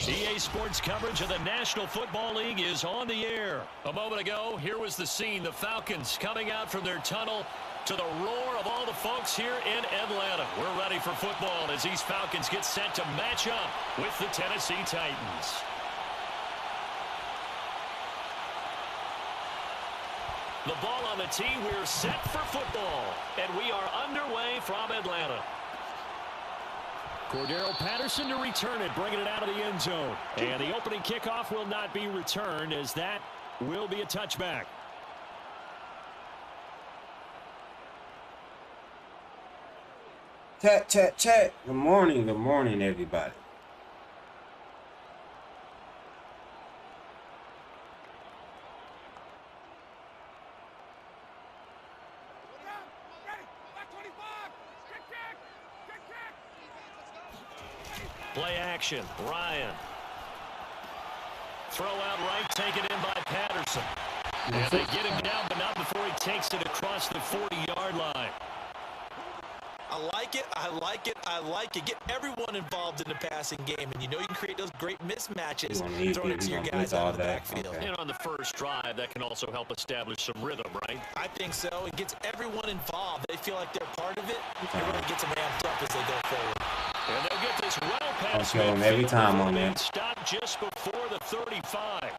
EA Sports coverage of the National Football League is on the air. A moment ago, here was the scene. The Falcons coming out from their tunnel to the roar of all the folks here in Atlanta. We're ready for football as these Falcons get set to match up with the Tennessee Titans. The ball on the tee. We're set for football, and we are underway from Atlanta. Cordero Patterson to return it, bringing it out of the end zone. And the opening kickoff will not be returned, as that will be a touchback. Chat, chat, chat. Good morning, everybody. Play action, Ryan. Throw out right, taken in by Patterson. And they get him down, but not before he takes it across the 40-yard line. I like it. I like it. I like it. Get everyone involved in the passing game, and you know you can create those great mismatches throwing it to your guys out of the backfield. Okay. And on the first drive, that can also help establish some rhythm, right? I think so. It gets everyone involved. They feel like they're part of it. It really gets them amped up as they go forward. And they'll get this well past midfield every time on that. Stop just before the 35.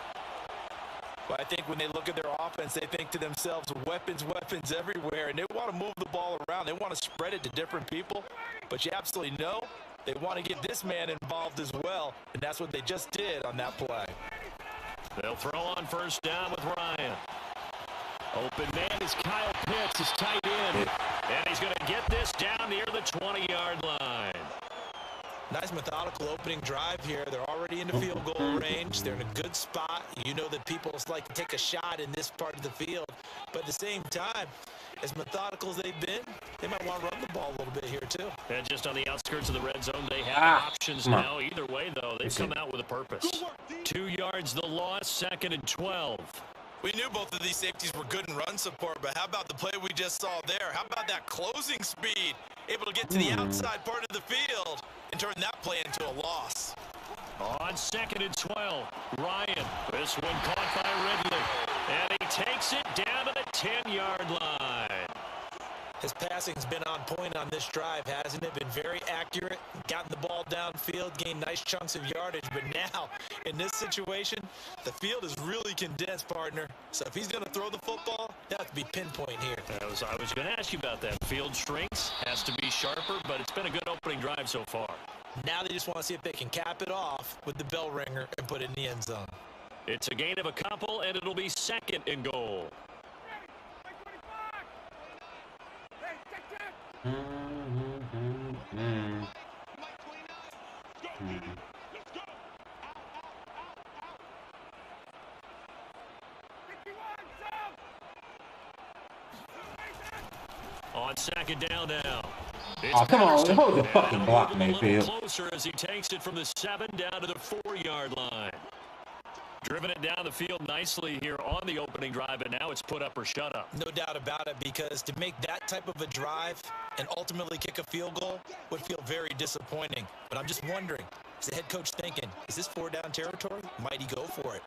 But I think when they look at their offense, they think to themselves, weapons, weapons everywhere, and they want to move the ball around. They want to spread it to different people, but you absolutely know they want to get this man involved as well, and that's what they just did on that play. They'll throw on first down with Ryan. Open man is Kyle Pitts, his tight end, and he's going to get this down near the 20-yard line. Nice methodical opening drive here. They're already in the field goal range. They're in a good spot. You know that people like to take a shot in this part of the field. But at the same time, as methodical as they've been, they might want to run the ball a little bit here too. And just on the outskirts of the red zone, they have options now. Either way, though, they've come out with a purpose. 2 yards the loss, 2nd and 12. We knew both of these safeties were good in run support, but how about the play we just saw there? How about that closing speed? Able to get to the outside part of the field and turn that play into a loss. On 2nd and 12, Ryan. This one caught by Ridley. And he takes it down to the 10-yard line. His passing's been on point on this drive, hasn't it? Been very accurate, gotten the ball downfield, gained nice chunks of yardage. But now, in this situation, the field is really condensed, partner. So if he's going to throw the football, that has to be pinpoint here. I was going to ask you about that. Field shrinks, has to be sharper, but it's been a good opening drive so far. Now they just want to see if they can cap it off with the bell ringer and put it in the end zone. It's a gain of a couple, and it'll be 2nd and goal. On 2nd down now. Oh, come on. Hold the fucking block, Mayfield. Closer as he takes it from the 7 down to the 4-yard line. Driven it down the field nicely here on the opening drive, and now it's put up or shut up. No doubt about it, because to make that type of a drive and ultimately kick a field goal would feel very disappointing. But I'm just wondering, is the head coach thinking, is this 4-down territory? Might he go for it?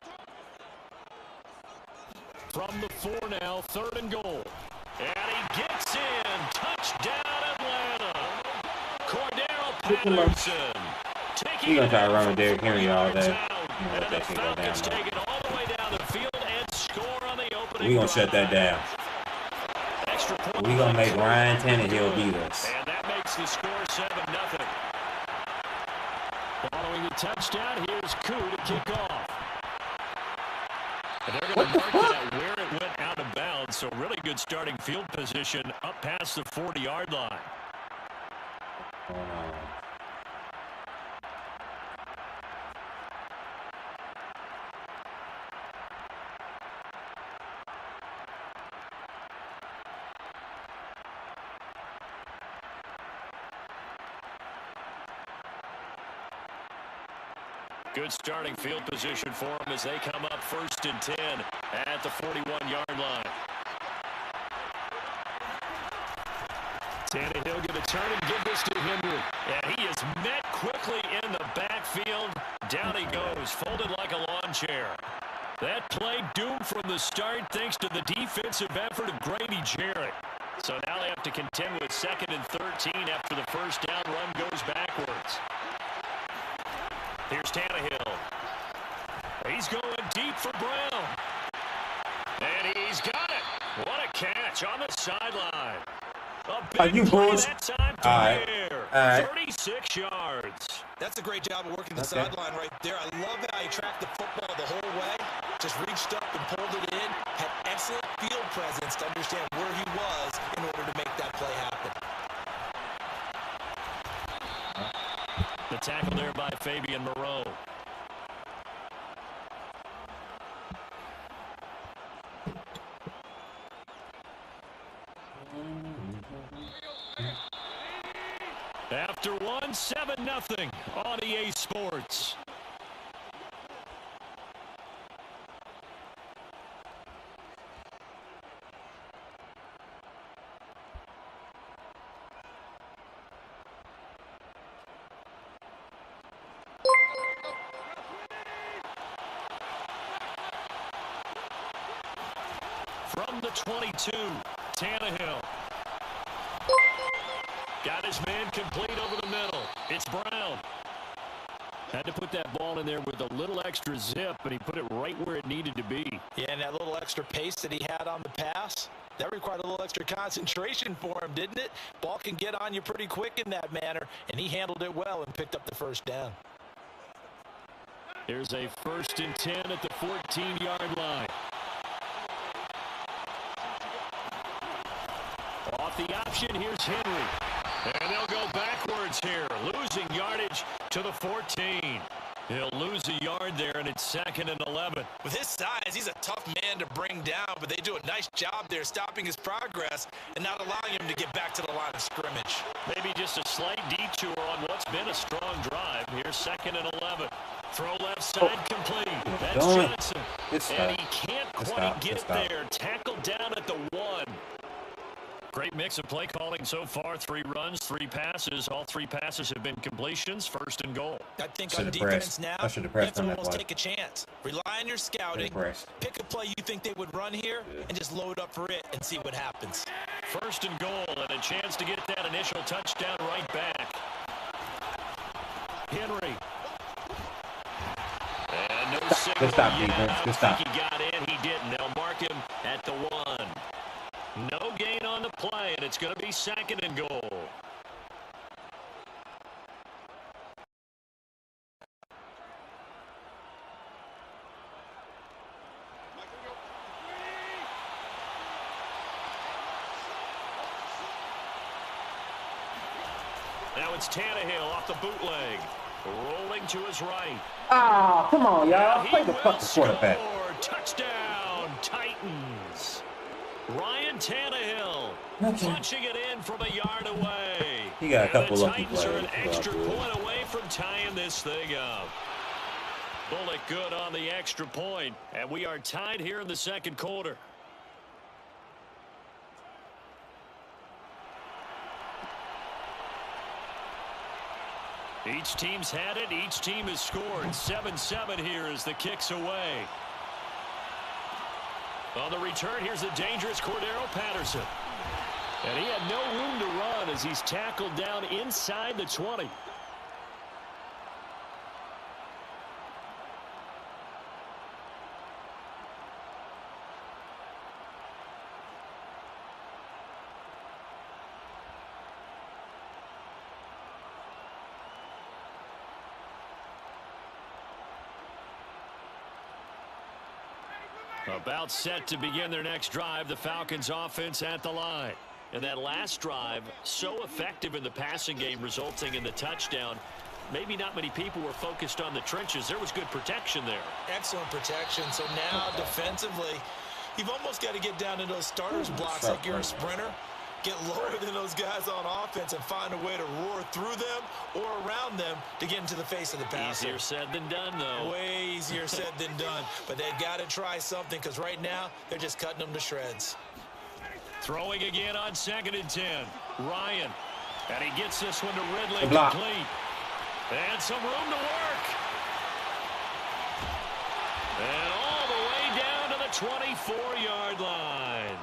From the 4 now, 3rd and goal. And he gets in. Touchdown, Atlanta. Cordero Patterson. He's going to try to run with Derrick Henry all day. And the Falcons take it all the way down the field and score on the opening. We're going to shut that down. We're going to make Ryan Tannehill beat us. And that makes the score 7-0. Following the touchdown, here's Koo to kick off. And they're going to mark that where it went out of bounds. So really good starting field position up past the 40-yard line. Good starting field position for them as they come up 1st and 10 at the 41-yard line. Tannehill going to turn and give this to Henry. And he is met quickly in the backfield Down he goes, folded like a lawn chair. That play doomed from the start thanks to the defensive effort of Grady Jarrett. So now they have to contend with 2nd and 13 after the first down run goes backwards. Here's Tannehill. He's going deep for Brown. And he's got it. What a catch on the sideline. A big play that time to the air. 36 yards. That's a great job of working the sideline right there. I love how he tracked the football the whole way. Just reached up and pulled it in. Had excellent field presence to understand where he was in order to make that play happen. The tackle there by Fabian Moreau. After one, 7-0 on EA Sports. From the 22, Tannehill. Got his man complete over the middle. It's Brown. Had to put that ball in there with a little extra zip, and he put it right where it needed to be. Yeah, and that little extra pace that he had on the pass, that required a little extra concentration for him, didn't it? Ball can get on you pretty quick in that manner, and he handled it well and picked up the first down. Here's a 1st and 10 at the 14-yard line. Off the option, here's Henry. And they'll go backwards here, losing yardage to the 14. He'll lose a yard there, and it's 2nd and 11. With his size, he's a tough man to bring down, but they do a nice job there stopping his progress and not allowing him to get back to the line of scrimmage. Maybe just a slight detour on what's been a strong drive. Here's 2nd and 11. Throw left side complete. That's Johnson. And he can't quite get it there. Tackled down at the 1. Great mix of play calling so far. 3 runs, 3 passes. All 3 passes have been completions. 1st and goal. I think on defense now, you have to almost take a chance. Rely on your scouting. Pick a play you think they would run here and just load up for it and see what happens. 1st and goal and a chance to get that initial touchdown right back. Henry. And no signal. Good stop, defense. Good stop. He got in. He didn't. They'll mark him at the 1. No gain on the play, and it's going to be 2nd and goal. Now it's Tannehill off the bootleg. Rolling to his right. Ah, come on, y'all. Play the fucking quarterback. Touchdown, Titans. Ryan Tannehill punching it in from a yard away. He got a couple lucky plays. The Titans are an plays. extra point away from tying this thing up. Bullock good on the extra point, and we are tied here in the 2nd quarter. Each team's had it. Each team has scored. 7-7 here as the kick's away. On the return, here's the dangerous Cordero Patterson. And he had no room to run as he's tackled down inside the 20. About set to begin their next drive, the Falcons offense at the line. And that last drive, so effective in the passing game, resulting in the touchdown. Maybe not many people were focused on the trenches. There was good protection there. Excellent protection. So now defensively, you've almost got to get down to those starters blocks like you're a sprinter. Get lower than those guys on offense and find a way to roar through them or around them to get into the face of the passer. Easier said than done, though. Way easier said than done. But they've got to try something because right now they're just cutting them to shreds. Throwing again on 2nd and 10. Ryan. And he gets this one to Ridley complete. And some room to work. And all the way down to the 24-yard line.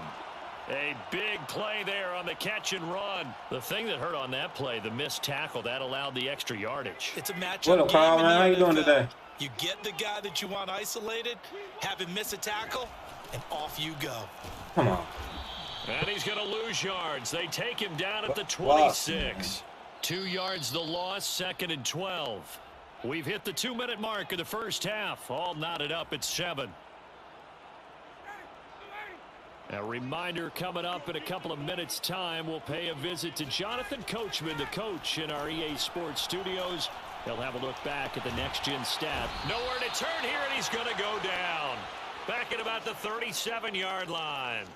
A big play there on the catch and run. The thing that hurt on that play, the missed tackle, that allowed the extra yardage. It's a matchup. What up, Carl, man? How you doing today? You get the guy that you want isolated, have him miss a tackle, and off you go. Come on. And he's going to lose yards. They take him down at the 26. 2 yards the loss, 2nd and 12. We've hit the 2-minute mark of the first half. All knotted up at 7. A reminder, coming up in a couple of minutes' time, we'll pay a visit to Jonathan Coachman, the coach in our EA Sports studios. He'll have a look back at the next-gen stat. Nowhere to turn here, and he's going to go down. Back at about the 37-yard line.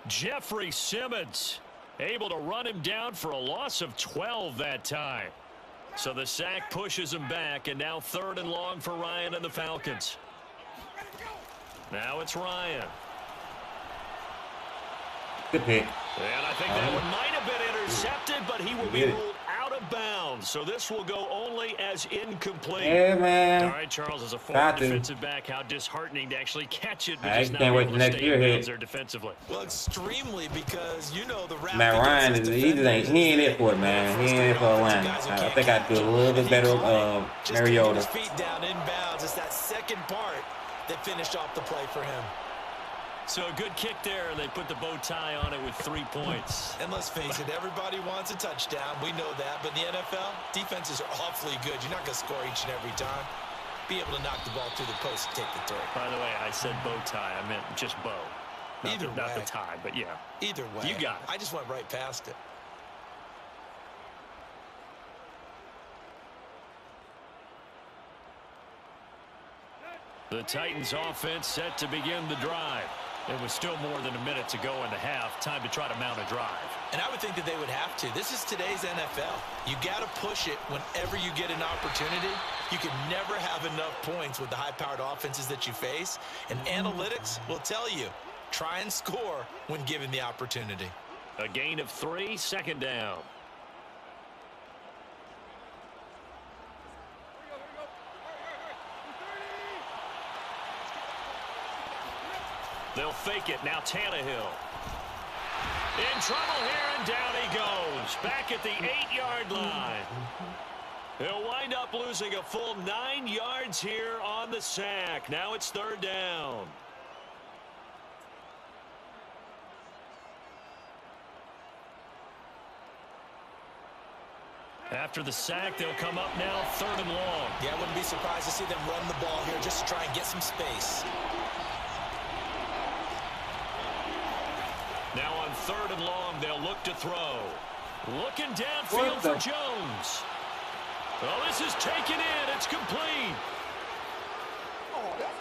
Jeffrey Simmons able to run him down for a loss of 12 that time. So the sack pushes him back, and now 3rd and long for Ryan and the Falcons. Now it's Ryan. Good pick. And I think that one might have been intercepted, but he will be ruled out of bounds. So this will go only as incomplete. Yeah, man. All right, Charles, as a former defensive back, how disheartening to actually catch it, but just not can't wait able till to next stay year in here. bounds there defensively. Well, extremely, because you know the route. Matt Ryan is he ain't it for it, man. He ain't it for Atlanta. I think I'd do a little bit better Mariota. His feet down inbounds. It's that second part that finished off the play for him. So a good kick there, and they put the bow tie on it with 3 points. And let's face it, everybody wants a touchdown. We know that. But in the NFL, defenses are awfully good. You're not going to score each and every time. Be able to knock the ball through the post and take the turn. By the way, I said bow tie. I meant just bow. Not the tie, but yeah. Either way. You got it. I just went right past it. The Titans offense set to begin the drive. It was still more than a minute to go in the half. Time to try to mount a drive. And I would think that they would have to. This is today's NFL. You got to push it whenever you get an opportunity. You can never have enough points with the high-powered offenses that you face. And analytics will tell you, try and score when given the opportunity. A gain of 3, 2nd down. They'll fake it. Now Tannehill. In trouble here, and down he goes. Back at the 8-yard line. He'll wind up losing a full 9 yards here on the sack. Now it's 3rd down. After the sack, they'll come up now 3rd and long. Yeah, I wouldn't be surprised to see them run the ball here just to try and get some space. Now on 3rd and long, they'll look to throw. Looking downfield for Jones. Oh, this is taken in. It's complete.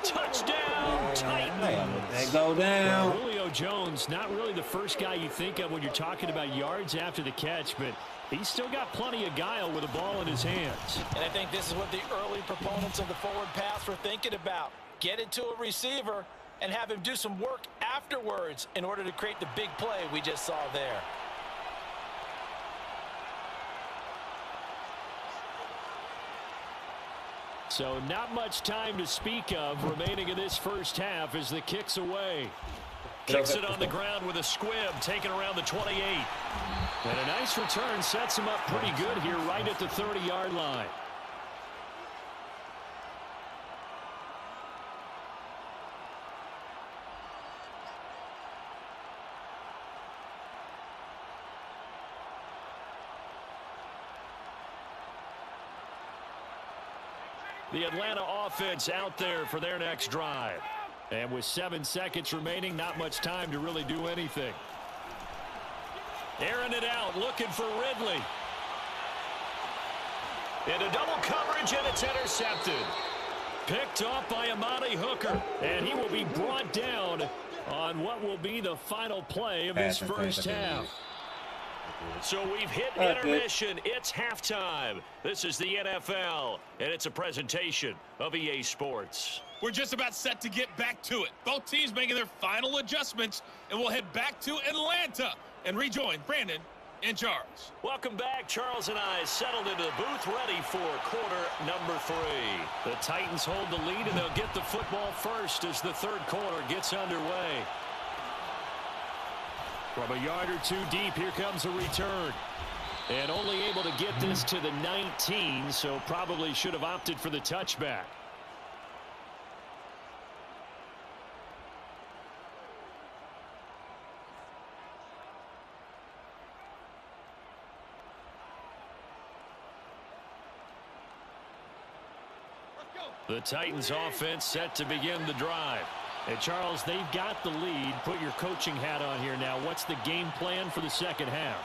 Touchdown, Titans. They go down. Julio Jones, not really the first guy you think of when you're talking about yards after the catch, but he's still got plenty of guile with the ball in his hands. And I think this is what the early proponents of the forward pass were thinking about. Get it to a receiver and have him do some work afterwards in order to create the big play we just saw there. So not much time to speak of remaining in this first half as the kick's away. Kicks it on the ground with a squib, taken around the 28. And a nice return sets him up pretty good here right at the 30-yard line. The Atlanta offense out there for their next drive. And with 7 seconds remaining, not much time to really do anything. Airing it out, looking for Ridley. Into double coverage, and it's intercepted. Picked off by Amani Hooker, and he will be brought down on what will be the final play of this first half. So we've hit intermission. It's halftime. This is the NFL, and it's a presentation of EA Sports. We're just about set to get back to it. Both teams making their final adjustments, and we'll head back to Atlanta and rejoin Brandon in charge. Welcome back. Charles and I settled into the booth ready for quarter number 3. The Titans hold the lead, and they'll get the football first as the third quarter gets underway. From a yard or two deep, here comes a return. And only able to get this to the 19, so probably should have opted for the touchback. The Titans offense set to begin the drive. And Charles, they've got the lead. Put your coaching hat on here now. What's the game plan for the second half?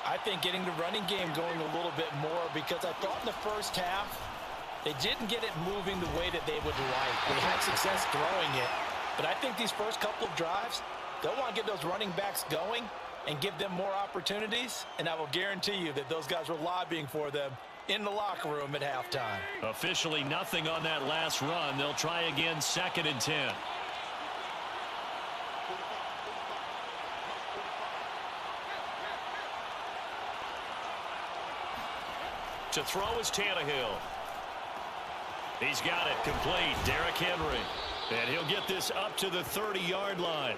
I think getting the running game going a little bit more, because I thought in the first half they didn't get it moving the way that they would like. They had success throwing it. But I think these first couple of drives, they'll want to get those running backs going and give them more opportunities. And I will guarantee you that those guys were lobbying for them in the locker room at halftime. Officially nothing on that last run. They'll try again, 2nd and 10. To throw is Tannehill. He's got it complete. Derrick Henry. And he'll get this up to the 30-yard line.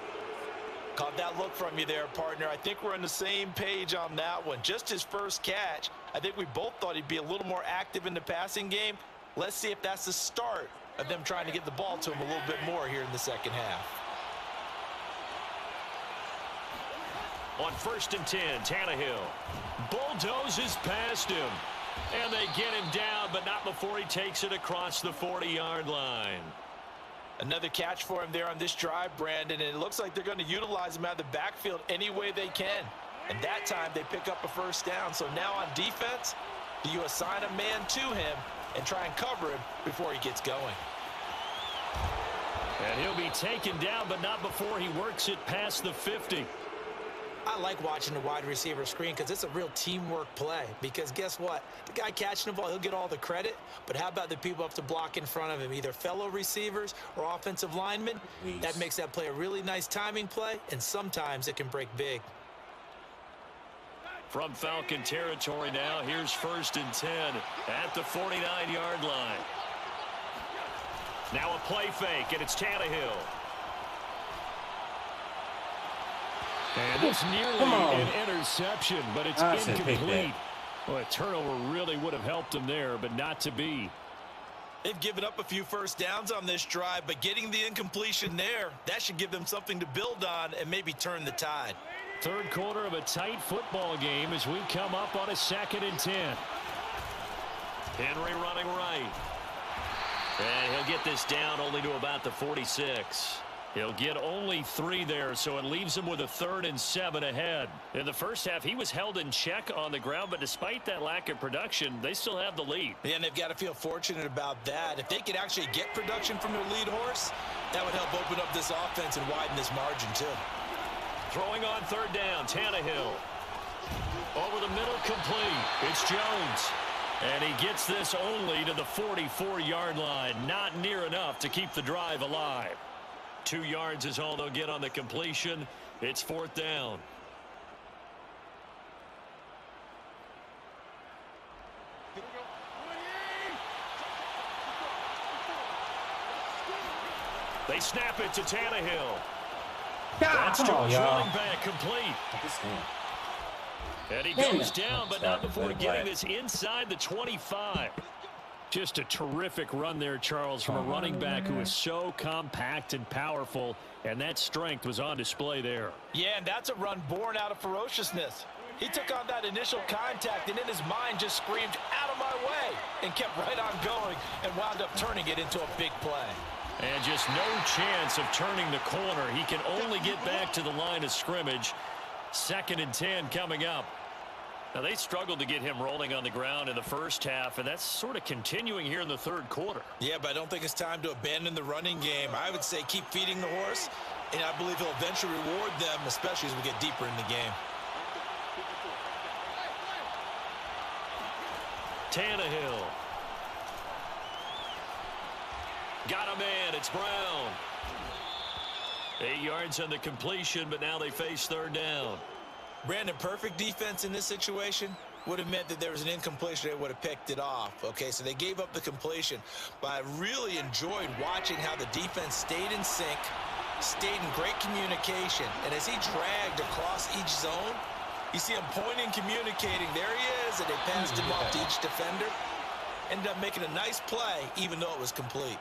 Caught that look from you there, partner. I think we're on the same page on that one. Just his first catch. I think we both thought he'd be a little more active in the passing game. Let's see if that's the start of them trying to get the ball to him a little bit more here in the second half. On 1st and 10, Tannehill bulldozes past him. And they get him down, but not before he takes it across the 40-yard line. Another catch for him there on this drive, Brandon, and it looks like they're going to utilize him out of the backfield any way they can. And that time they pick up a first down. So now on defense, do you assign a man to him and try and cover him before he gets going? And he'll be taken down, but not before he works it past the 50. I like watching the wide receiver screen because it's a real teamwork play. Because guess what? The guy catching the ball, he'll get all the credit. But how about the people who have to block in front of him, either fellow receivers or offensive linemen? Please. That makes that play a really nice timing play, and sometimes it can break big. From Falcon territory now, here's 1st and 10 at the 49-yard line. Now a play fake, and it's Tannehill. And it's nearly an interception, but it's incomplete. Well, a turnover really would have helped him there, but not to be. They've given up a few first downs on this drive, but getting the incompletion there, that should give them something to build on and maybe turn the tide. Third quarter of a tight football game as we come up on a 2nd and 10. Henry running right. And he'll get this down only to about the 46. He'll get only 3 there, so it leaves him with a 3rd and 7 ahead. In the first half, he was held in check on the ground, but despite that lack of production, they still have the lead. And they've got to feel fortunate about that. If they could actually get production from their lead horse, that would help open up this offense and widen this margin too. Throwing on 3rd down, Tannehill. Over the middle, complete. It's Jones. And he gets this only to the 44-yard line. Not near enough to keep the drive alive. 2 yards is all they'll get on the completion. It's 4th down. They snap it to Tannehill. That's to his running back, complete. And he goes down, but not before getting this inside the 25. Just a terrific run there, Charles, from a running back who is so compact and powerful, and that strength was on display there. Yeah, and that's a run born out of ferociousness. He took on that initial contact, and in his mind just screamed, "Out of my way," and kept right on going and wound up turning it into a big play. And just no chance of turning the corner. He can only get back to the line of scrimmage. 2nd and 10 coming up. Now, they struggled to get him rolling on the ground in the first half, and that's sort of continuing here in the third quarter. Yeah, but I don't think it's time to abandon the running game. I would say keep feeding the horse, and I believe he'll eventually reward them, especially as we get deeper in the game. Tannehill. Got a man. It's Brown. 8 yards on the completion, but now they face 3rd down. Brandon, perfect defense in this situation would have meant that there was an incompletion. They would have picked it off. Okay, so they gave up the completion. But I really enjoyed watching how the defense stayed in sync, stayed in great communication. And as he dragged across each zone, you see him pointing, communicating. There he is, and they passed him off to each defender. Ended up making a nice play, even though it was complete.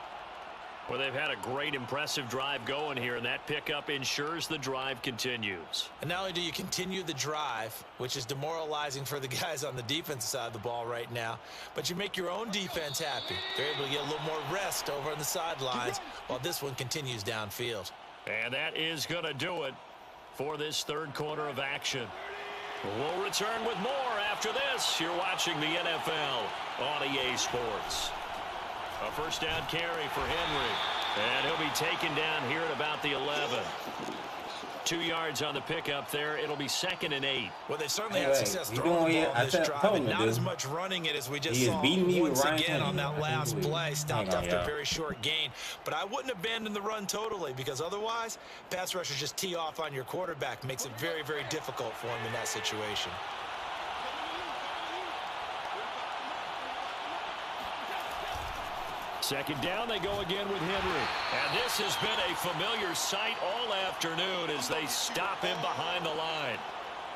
Well, they've had a great, impressive drive going here, and that pickup ensures the drive continues. And not only do you continue the drive, which is demoralizing for the guys on the defensive side of the ball right now, but you make your own defense happy. They're able to get a little more rest over on the sidelines while this one continues downfield. And that is going to do it for this third quarter of action. We'll return with more after this. You're watching the NFL on EA Sports. A first down carry for Henry. And he'll be taken down here at about the 11. 2 yards on the pickup there. It'll be 2nd and 8. Well, they certainly had success throwing the ball in this drive, and not as much running it as we just saw once again on that last play. Stopped after a very short gain. But I wouldn't abandon the run totally, because otherwise, pass rushers just tee off on your quarterback. Makes it very, very difficult for him in that situation. Second down, they go again with Henry. And this has been a familiar sight all afternoon as they stop him behind the line.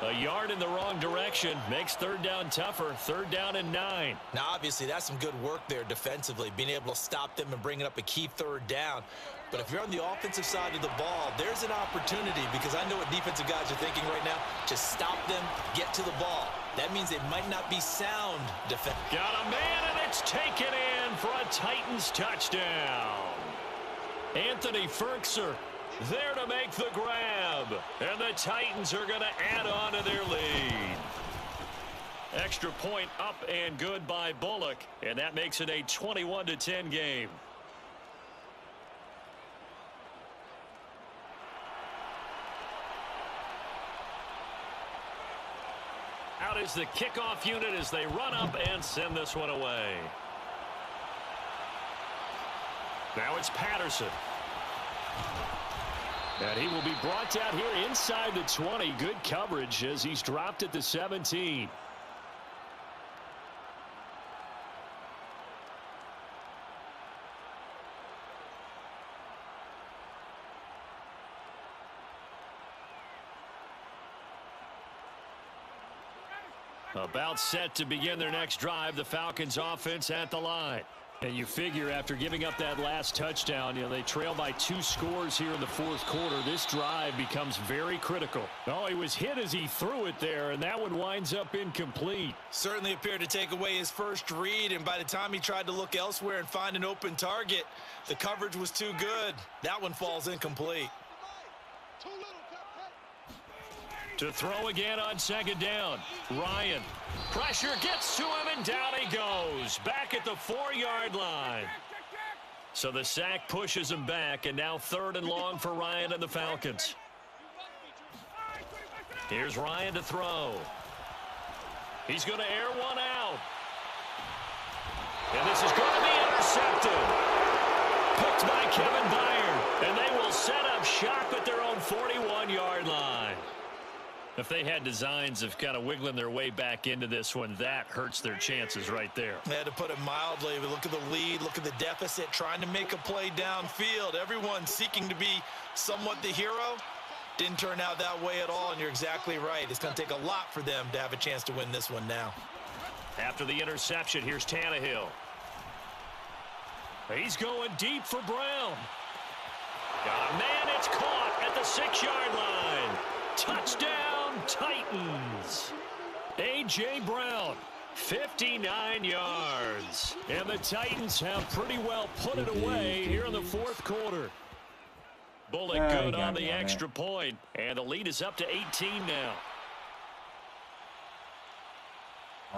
A yard in the wrong direction makes third down tougher. 3rd down and 9. Now, obviously, that's some good work there defensively, being able to stop them and bringing up a key 3rd down. But if you're on the offensive side of the ball, there's an opportunity, because I know what defensive guys are thinking right now. Just stop them, get to the ball. That means they might not be sound defense. Got a man, and it's taken in for a Titans touchdown. Anthony Ferkser there to make the grab. And the Titans are going to add on to their lead. Extra point up and good by Bullock. And that makes it a 21-10 game. Out is the kickoff unit as they run up and send this one away. Now it's Patterson. And he will be brought down here inside the 20. Good coverage as he's dropped at the 17. About set to begin their next drive, the Falcons offense at the line. And you figure after giving up that last touchdown, they trail by 2 scores here in the 4th quarter. This drive becomes very critical. Oh, he was hit as he threw it there, and that one winds up incomplete. Certainly appeared to take away his first read, and by the time he tried to look elsewhere and find an open target, the coverage was too good. That one falls incomplete. To throw again on 2nd down. Ryan. Pressure gets to him, and down he goes. Back at the 4-yard line. So the sack pushes him back, and now 3rd and long for Ryan and the Falcons. Here's Ryan to throw. He's going to air one out. And this is going to be intercepted. Picked by Kevin Byard. And they will set up shop at their own 41-yard line. If they had designs of kind of wiggling their way back into this one, that hurts their chances right there. They had to put it mildly, but look at the lead, look at the deficit, trying to make a play downfield. Everyone seeking to be somewhat the hero. Didn't turn out that way at all, and you're exactly right. It's going to take a lot for them to have a chance to win this one now. After the interception, here's Tannehill. He's going deep for Brown. Got a man, it's caught at the 6-yard line. Touchdown, Titans. A.J. Brown, 59 yards. And the Titans have pretty well put it away here in the 4th quarter. Bullock good on the extra point, and the lead is up to 18 now.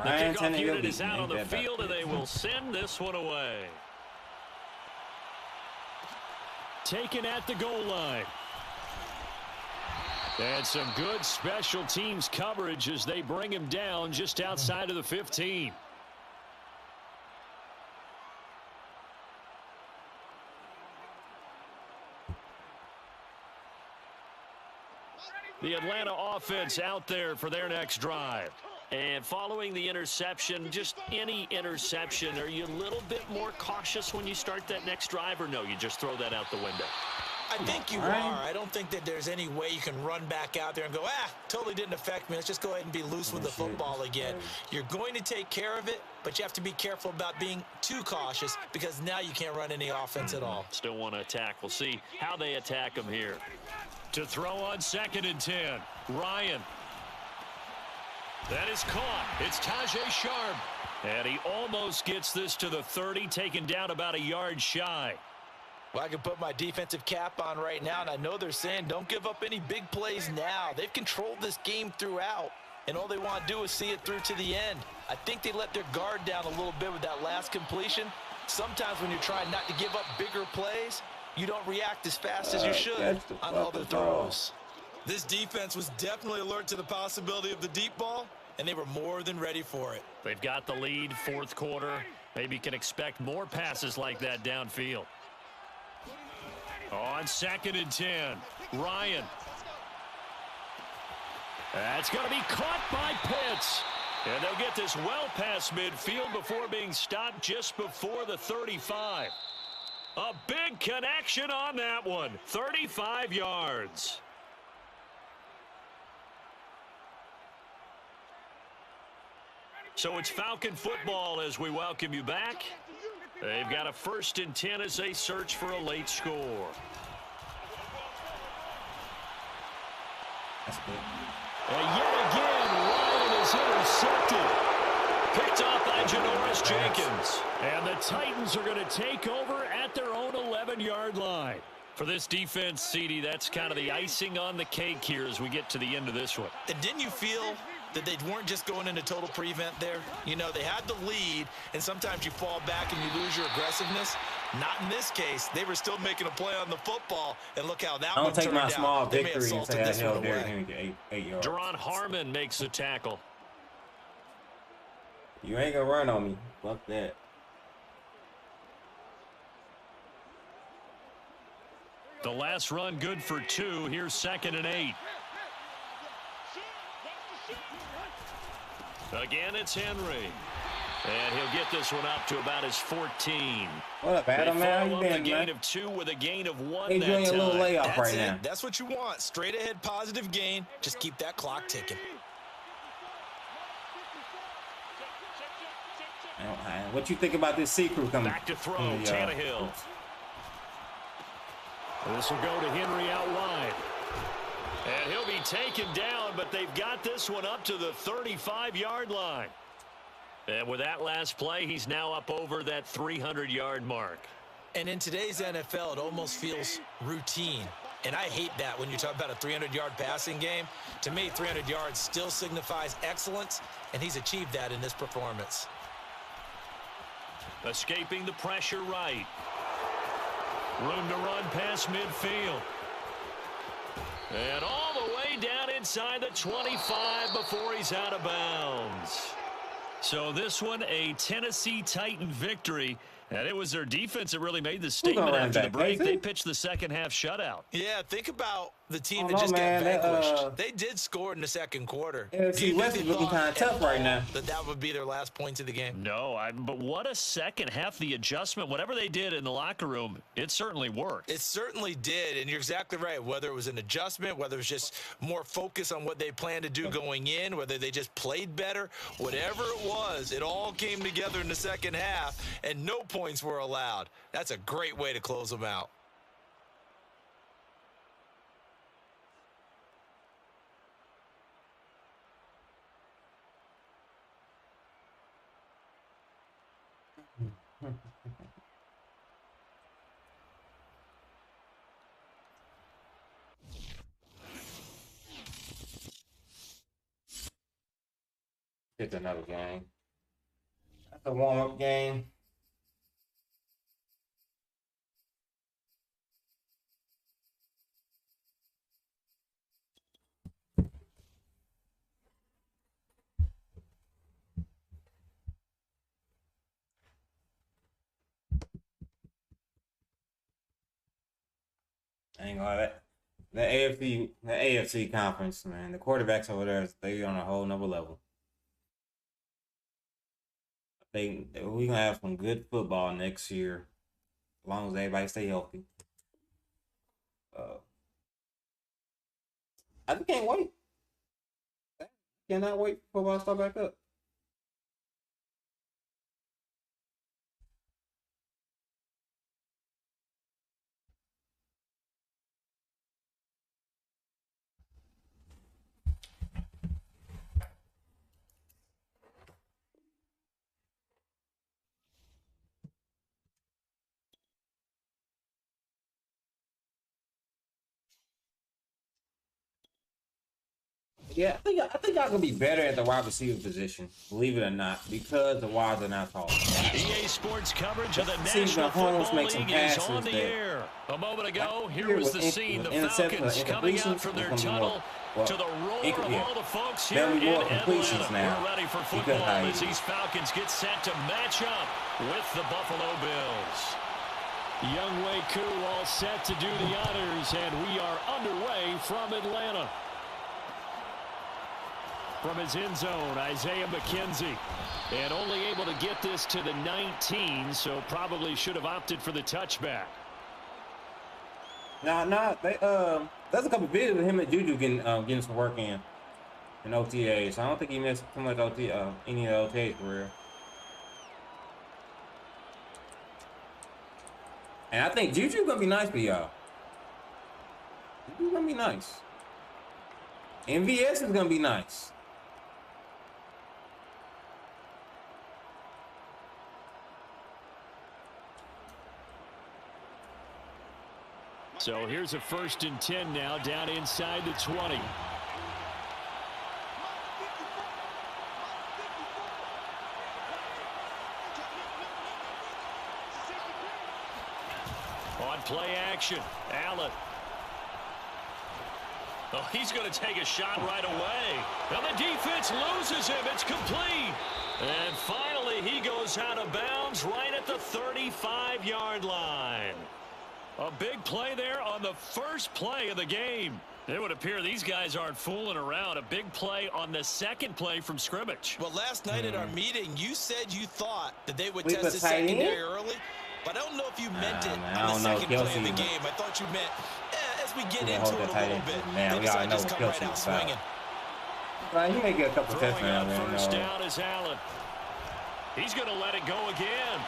The kickoff unit is out on the field, and they will send this one away. Taken at the goal line. And some good special teams coverage as they bring him down just outside of the 15. The Atlanta offense out there for their next drive. And following the interception, just any interception, are you a little bit more cautious when you start that next drive, or no, you just throw that out the window? I think you are. I don't think that there's any way you can run back out there and go, totally didn't affect me. Let's just go ahead and be loose with the football again. You're going to take care of it, but you have to be careful about being too cautious because now you can't run any offense at all. Still want to attack. We'll see how they attack them here. To throw on 2nd and 10, Ryan. That is caught. It's Tajay Sharp. And he almost gets this to the 30, taken down about a yard shy. Well, I can put my defensive cap on right now, and I know they're saying don't give up any big plays now. They've controlled this game throughout, and all they want to do is see it through to the end. I think they let their guard down a little bit with that last completion. Sometimes when you're trying not to give up bigger plays, you don't react as fast as you should on other throws. This defense was definitely alert to the possibility of the deep ball, and they were more than ready for it. They've got the lead, 4th quarter. Maybe can expect more passes like that downfield. On 2nd and 10, Ryan. That's going to be caught by Pitts. And they'll get this well past midfield before being stopped just before the 35. A big connection on that one. 35 yards. So it's Falcon football as we welcome you back. They've got a 1st and 10 as they search for a late score. That's good. And yet again, Ryan is intercepted. Picked off by Janoris Jenkins. And the Titans are going to take over at their own 11-yard line. For this defense, CD, that's kind of the icing on the cake here as we get to the end of this one. And didn't you feel that they weren't just going into total prevent there? You know, they had the lead, and sometimes you fall back and you lose your aggressiveness. Not in this case. They were still making a play on the football, and look how that one turned out. I don't take my small They may have victory and salted say I this one held Derrick away. Henry to 8 yards. Deron Harmon makes the tackle. You ain't gonna run on me. Fuck that. The last run good for 2. Here's 2nd and 8. Again, it's Henry. And he'll get this one up to about his 14. What up, Adam, man? How you been, the gain man? of 2 with a gain of 1 He's that doing a little time. layoff That's right it. now. That's what you want. Straight ahead, positive gain. Just keep that clock ticking. What you think about this C crew coming? Back to throw, Tannehill. This will go to Henry out wide. And he'll be taken down, but they've got this one up to the 35-yard line. And with that last play, he's now up over that 300-yard mark. And in today's NFL, it almost feels routine. And I hate that when you talk about a 300-yard passing game. To me, 300 yards still signifies excellence, and he's achieved that in this performance. Escaping the pressure right. Room to run past midfield. And all the way down inside the 25 before he's out of bounds. So this one, a Tennessee Titan victory. And it was their defense that really made the statement after the break. They pitched the second half shutout. Yeah, think about the team that just got vanquished. They did score in the second quarter. NFC West is looking kind of tough right now. That would be their last points of the game. No, but what a second half. The adjustment, whatever they did in the locker room, it certainly worked. It certainly did, and you're exactly right. Whether it was an adjustment, whether it was just more focus on what they planned to do going in, whether they just played better, whatever it was, it all came together in the second half, and no points were allowed. That's a great way to close them out. It's another game. That's a warm-up game. I ain't gonna lie, AFC conference, man. The quarterbacks over there, they on a whole nother level. We're gonna have some good football next year, as long as everybody stay healthy. I just can't wait. Cannot wait for football to start back up. Yeah, I think y'all gonna be better at the wide receiver position, believe it or not, because the wides are not tall. EA Sports coverage of the Seeing National Mahomes Football make some League is passes on the that- air. A moment ago, here Here was with the scene. The interceptions, Falcons coming out incompletions, from their it's gonna be tunnel more- to the roar of all the folks here there'll in be more completions Atlanta. now. We're ready for Because football I- as these Falcons get set to match up with the Buffalo Bills. Younghoe Koo all set to do the honors, and we are underway from Atlanta. From his end zone, Isaiah McKenzie. And only able to get this to the 19, so probably should have opted for the touchback. There's a couple videos of him and Juju getting some work in OTA. So I don't think he missed too much any of the OTA for real. And I think Juju gonna be nice for y'all. Juju gonna be nice. MVS is gonna be nice. So here's a 1st and 10 now, down inside the 20. On play action, Allen. Oh, he's going to take a shot right away. Now the defense loses him. It's complete. And finally, he goes out of bounds right at the 35-yard line. A big play there on the first play of the game. It would appear these guys aren't fooling around. A big play on the second play from scrimmage. Well, last night at our meeting, you said you thought that they would We test put the tight end? secondary early, but I don't know if you meant it man, I on the don't know. second play of Kelsey, the game. I thought you meant, as we get Yeah, into hold it that a tight little end. bit, Man, they we already decide know just what come right Kelsey out is about. swinging. Right, he may get a couple Throwing touchdowns, on first man. down is Allen. He's going to let it go again.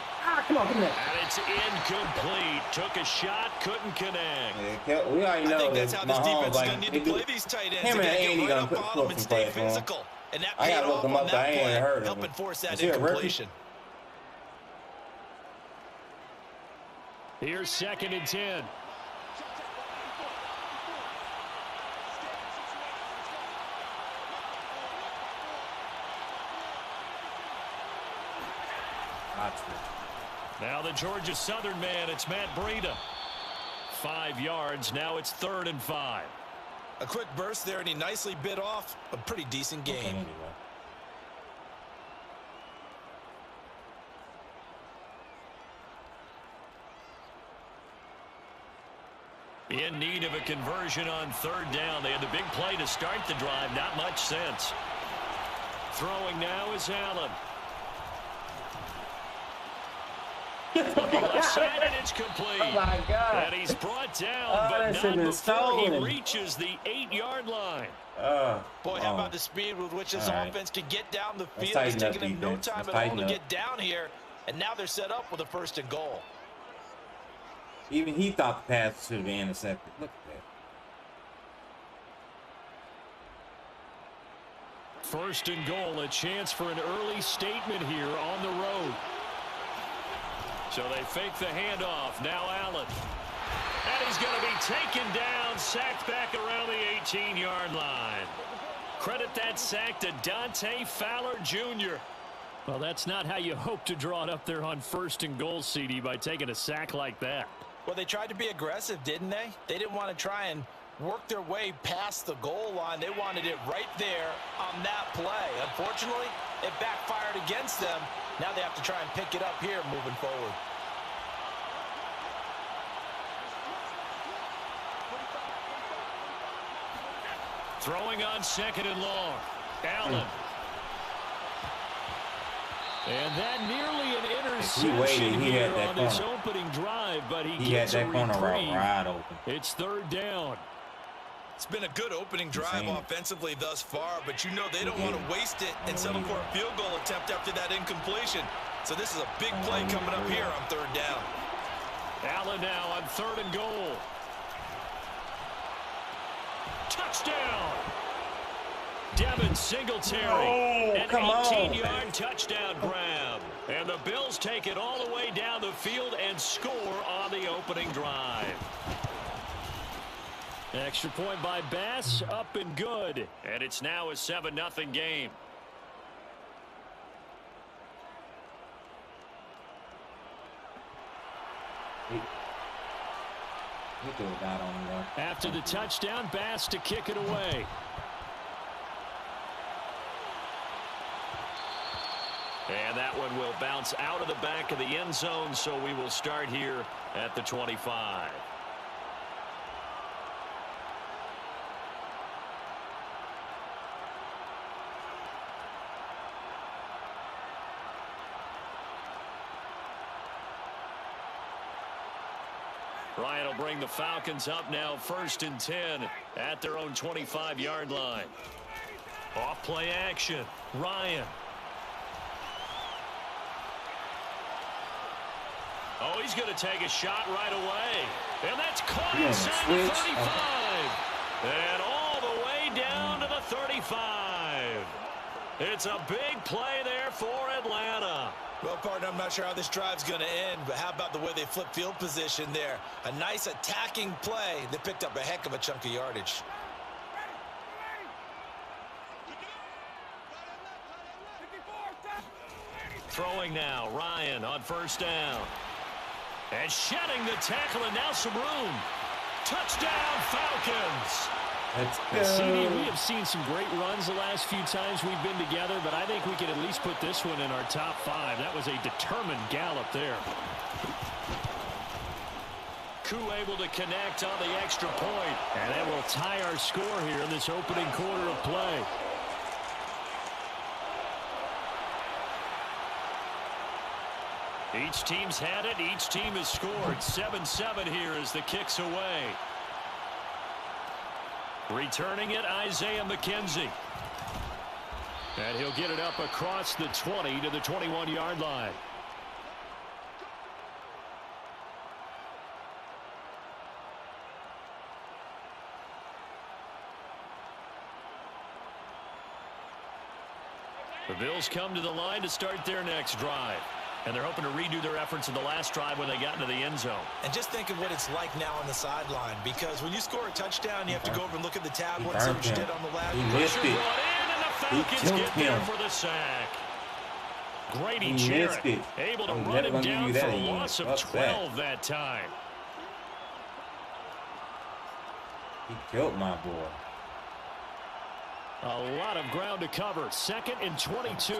Come on, come on. And it's incomplete. Took a shot, couldn't connect. Yeah, we already I know think that's how this Mahomes, defense is going to need to play these tight ends. him They and got to Andy get right gonna up put on them some and stay plays for him. physical. And that I paid gotta look off him on up. that I ain't play, heard of him. helping force that Is he a rookie? incompletion. Here's 2nd and 10. Now the Georgia Southern man, it's Matt Breida. 5 yards, now it's 3rd and 5. A quick burst there, and he nicely bit off a pretty decent game. In need of a conversion on 3rd down. They had the big play to start the drive. Not much sense. Throwing now is Allen. Looking left side, and it's complete. Oh my God. And he's brought down, Oh, but that not should've been before he stolen. reaches the 8-yard line. Boy, how about the speed with which this All right. offense could get down the Let's field? It's tighten up taking them no defense. time Let's at all tighten to up. get down here, and now they're set up with a 1st and goal. Even he thought the pass should have been intercepted. Look at that. 1st and goal, a chance for an early statement here on the road. So they fake the handoff. Now Allen. And he's going to be taken down, sacked back around the 18-yard line. Credit that sack to Dante Fowler Jr. Well, that's not how you hope to draw it up there on 1st and goal, CD, by taking a sack like that. Well, they tried to be aggressive, didn't they? They didn't want to try and work their way past the goal line. They wanted it right there on that play. Unfortunately, it backfired against them. Now they have to try and pick it up here moving forward. Throwing on 2nd and long. Allen. And that nearly an interception here on his opening drive, but he gets a reprieve. It's 3rd down. It's been a good opening drive offensively thus far, but you know they don't want to waste it and settle for a field goal attempt after that incompletion. So this is a big play coming up here on 3rd down. Allen now on 3rd and goal. Touchdown! Devin Singletary, an 18-yard touchdown grab. And the Bills take it all the way down the field and score on the opening drive. Extra point by Bass, up and good. And it's now a 7-0 game. After the touchdown, Bass to kick it away. And that one will bounce out of the back of the end zone, so we will start here at the 25. Ryan will bring the Falcons up now 1st and 10 at their own 25-yard line. Off play action. Ryan. Oh, he's going to take a shot right away. And that's caught inside the 35. And all the way down to the 35. It's a big play there for Atlanta. Well, partner, I'm not sure how this drive's going to end, but how about the way they flip field position there? A nice attacking play that picked up a heck of a chunk of yardage. Throwing now, Ryan on 1st down. And shedding the tackle, and now some room. Touchdown, Falcons. CD, we have seen some great runs the last few times we've been together, but I think we can at least put this one in our top 5. That was a determined gallop there. Koo able to connect on the extra point, and that will tie our score here in this opening quarter of play. Each team's had it. Each team has scored. 7-7 here as the kick's away. Returning it, Isaiah McKenzie. And he'll get it up across the 20 to the 21-yard line. The Bills come to the line to start their next drive. And they're hoping to redo their efforts in the last drive when they got into the end zone. And just think of what it's like now on the sideline, because when you score a touchdown, you have to go over and look at the tab, what you did on the last. He missed it. And the Falcons get there for the sack. Grady Jarrett able to run him down for a loss of 12 that time. He killed my boy. A lot of ground to cover. 2nd and 22.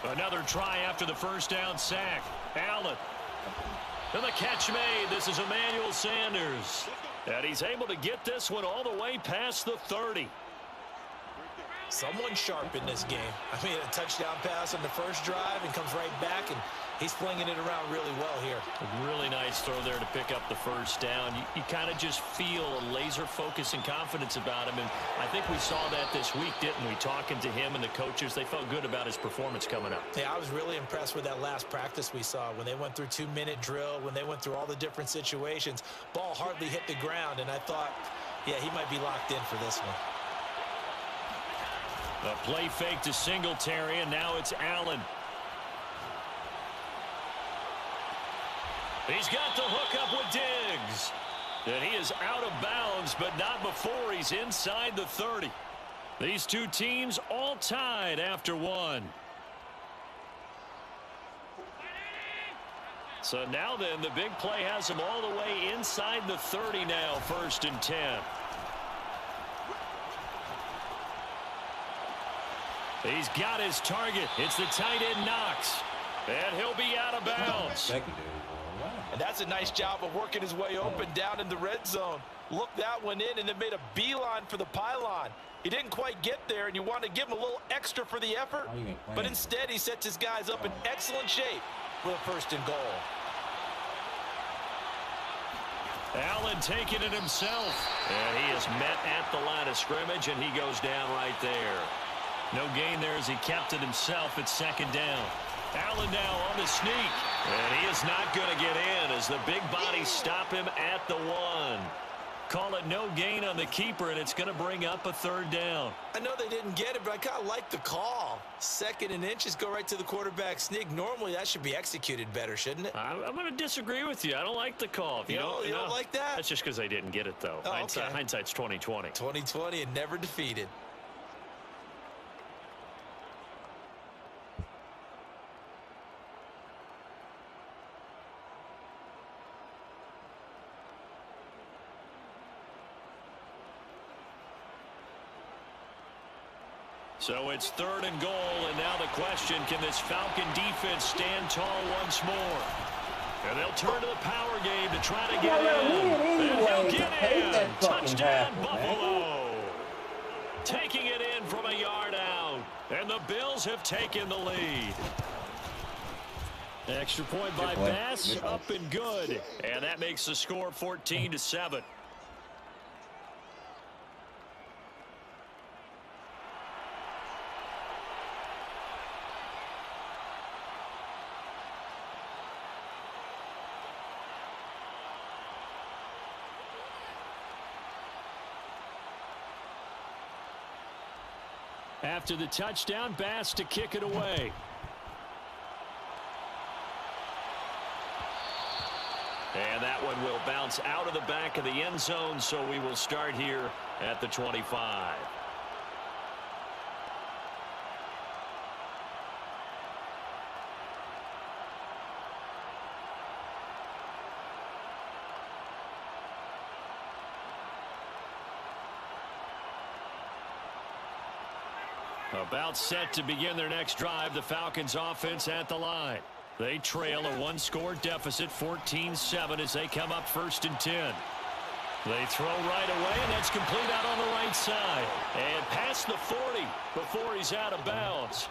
Another try after the 1st down sack. Allen. And the catch made. This is Emmanuel Sanders. And he's able to get this one all the way past the 30. Someone sharp in this game. I mean, a touchdown pass on the first drive and comes right back, and he's flinging it around really well here. A really nice throw there to pick up the 1st down. You kind of just feel a laser focus and confidence about him, and I think we saw that this week, didn't we? Talking to him and the coaches, they felt good about his performance coming up. Yeah, I was really impressed with that last practice we saw when they went through 2-minute drill, when they went through all the different situations. Ball hardly hit the ground, and I thought, yeah, he might be locked in for this one. A play fake to Singletary, and now it's Allen. He's got the hook up with Diggs. And he is out of bounds, but not before he's inside the 30. These two teams all tied after one. So now then, the big play has him all the way inside the 30 now, 1st and 10. He's got his target. It's the tight end Knox. And he'll be out of bounds. Secondary, boy. And that's a nice job of working his way open down in the red zone. Looked that one in and then made a beeline for the pylon. He didn't quite get there, and you want to give him a little extra for the effort. But instead, he sets his guys up in excellent shape for the 1st and goal. Allen taking it himself. And he is met at the line of scrimmage, and he goes down right there. No gain there as he kept it himself at 2nd down. Allen now on the sneak. And he is not going to get in as the big bodies stop him at the 1. Call it no gain on the keeper, and it's going to bring up a 3rd down. I know they didn't get it, but I kind of like the call. 2nd and inches, go right to the quarterback sneak. Normally, that should be executed better, shouldn't it? I'm going to disagree with you. I don't like the call. If you don't like that? That's just because they didn't get it, though. Oh, okay. Hindsight's 20/20. 20/20 and never defeated. So it's 3rd and goal, and now the question, can this Falcon defense stand tall once more? And they'll turn to the power game to try to get in. And he'll get in. Touchdown, Buffalo. Taking it in from a yard out. And the Bills have taken the lead. Extra point by Bass, up and good. And that makes the score 14-7. After the touchdown, Bass to kick it away. And that one will bounce out of the back of the end zone, so we will start here at the 25. About set to begin their next drive, the Falcons offense at the line. They trail a 1-score deficit, 14-7, as they come up 1st and 10. They throw right away, and that's complete out on the right side. And past the 40 before he's out of bounds.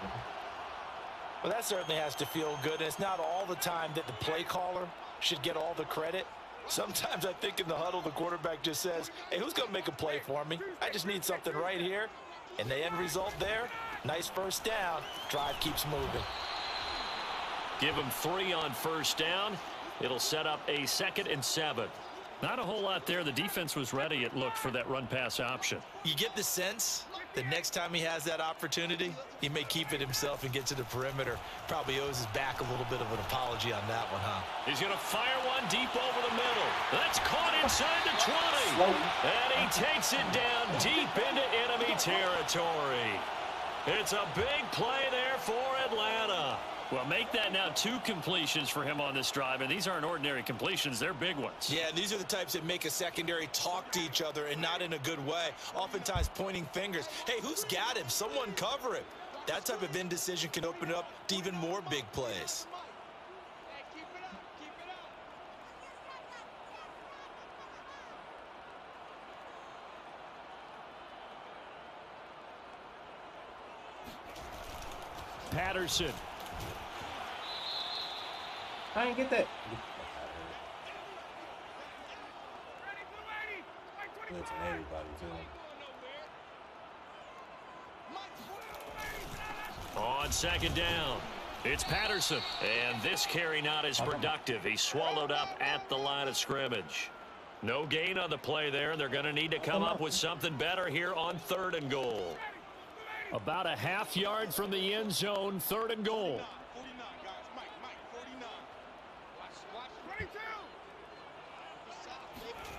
Well, that certainly has to feel good. And it's not all the time that the play caller should get all the credit. Sometimes I think in the huddle, the quarterback just says, hey, who's going to make a play for me? I just need something right here. And the end result there, nice 1st down. Drive keeps moving. Give him 3 on 1st down. It'll set up a 2nd and 7. Not a whole lot there. The defense was ready, it looked, for that run-pass option. You get the sense that next time he has that opportunity, he may keep it himself and get to the perimeter. Probably owes his back a little bit of an apology on that one, huh? He's going to fire one deep over the middle. That's caught inside the 20. And he takes it down deep into enemy territory. It's a big play there for Atlanta. Well, make that now 2 completions for him on this drive, and these aren't ordinary completions. They're big ones. Yeah, these are the types that make a secondary talk to each other, and not in a good way. Oftentimes pointing fingers. Hey, who's got him? Someone cover him. That type of indecision can open it up to even more big plays. Patterson. I didn't get that. Listen, everybody too. On 2nd down, it's Patterson. And this carry not as productive. He's swallowed up at the line of scrimmage. No gain on the play there, and they're going to need to come up with something better here on 3rd and goal. About a half yard from the end zone, 3rd and goal.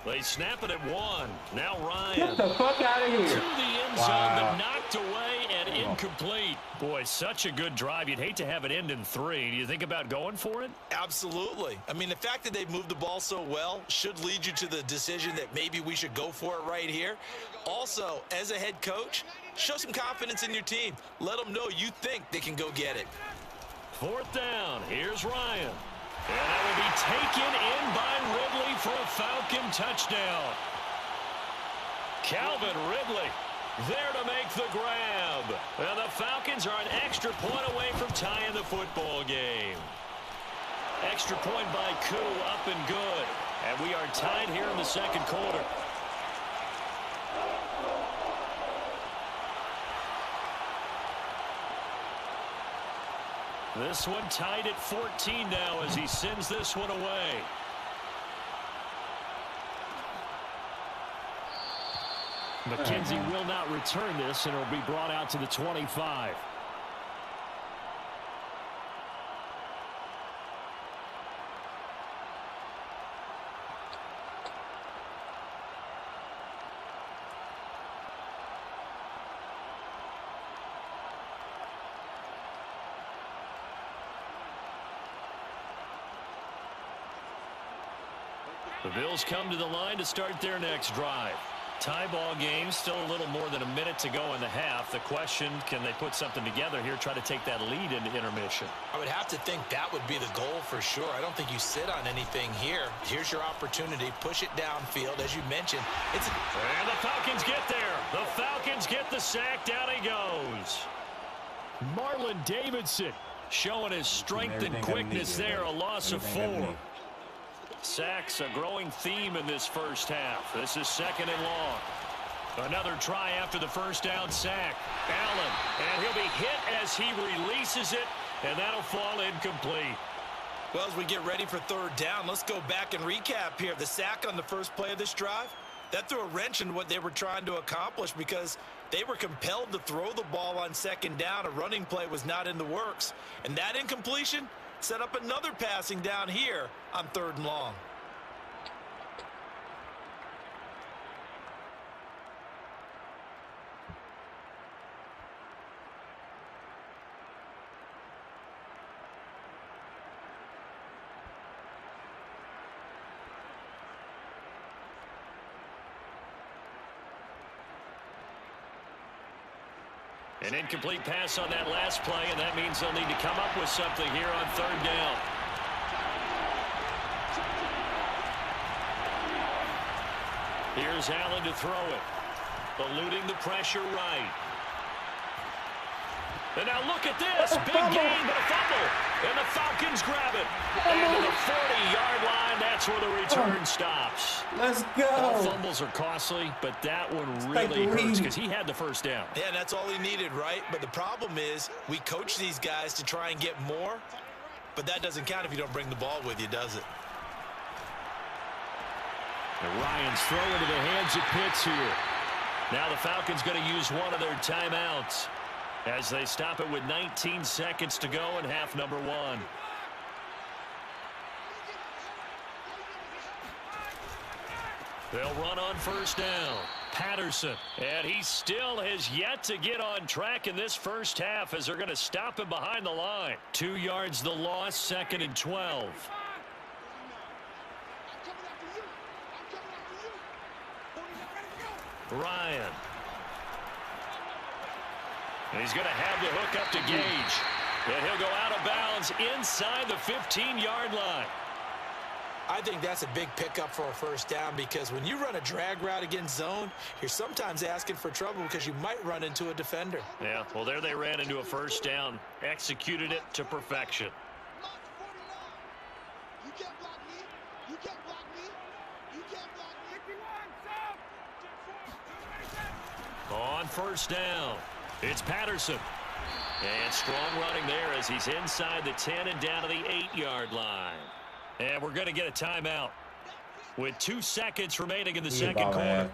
They snap it at 1. Now Ryan. Get the fuck out of here. To the end zone, but knocked away and incomplete. Boy, such a good drive. You'd hate to have it end in 3. Do you think about going for it? Absolutely. I mean, the fact that they've moved the ball so well should lead you to the decision that maybe we should go for it right here. Also, as a head coach, show some confidence in your team. Let them know you think they can go get it. 4th down. Here's Ryan. And that will be taken in by Ridley for a Falcon touchdown. Calvin Ridley there to make the grab. And the Falcons are an extra point away from tying the football game. Extra point by Koo, up and good. And we are tied here in the second quarter. This one tied at 14 now as he sends this one away. McKenzie will not return this, and it'll be brought out to the 25. The Bills come to the line to start their next drive. Tie ball game, still a little more than a minute to go in the half. The question, can they put something together here, try to take that lead into intermission? I would have to think that would be the goal for sure. I don't think you sit on anything here. Here's your opportunity. Push it downfield, as you mentioned. And the Falcons get there. The Falcons get the sack. Down he goes. Marlon Davidson showing his strength and quickness there. A loss of 4. Sacks a growing theme in this first half. This is second and long. Another try after the first down sack. Allen, and he'll be hit as he releases it, and that'll fall incomplete. Well, as we get ready for third down, let's go back and recap here. The sack on the first play of this drive, that threw a wrench in what they were trying to accomplish because they were compelled to throw the ball on second down. A running play was not in the works. And that incompletion set up another passing down here on third and long. An incomplete pass on that last play, and that means they'll need to come up with something here on third down. Here's Allen to throw it. Eluding the pressure right. And now look at this. Big game, but a fumble. And the Falcons grab it. And to the 40-yard line, that's where the return stops. Let's go. All fumbles are costly, but that one really hurts because he had the first down. Yeah, and that's all he needed, right? But the problem is we coach these guys to try and get more, but that doesn't count if you don't bring the ball with you, does it? And Ryan's throw into the hands of Pitts here. Now the Falcons going to use one of their timeouts as they stop it with 19 seconds to go in half number 1. They'll run on first down. Patterson, and he still has yet to get on track in this first half as they're going to stop him behind the line. 2 yards the loss, second and 12. Ryan. And he's going to have the hook up to Gage. And he'll go out of bounds inside the 15-yard line. I think that's a big pickup for a first down because when you run a drag route against zone, you're sometimes asking for trouble because you might run into a defender. Yeah, well, there they ran into a first down. Executed it to perfection. You can't block me. You can't block me. You can't block me. On first down, it's Patterson. And strong running there as he's inside the 10 and down to the 8-yard line. And we're going to get a timeout with 2 seconds remaining in the second quarter.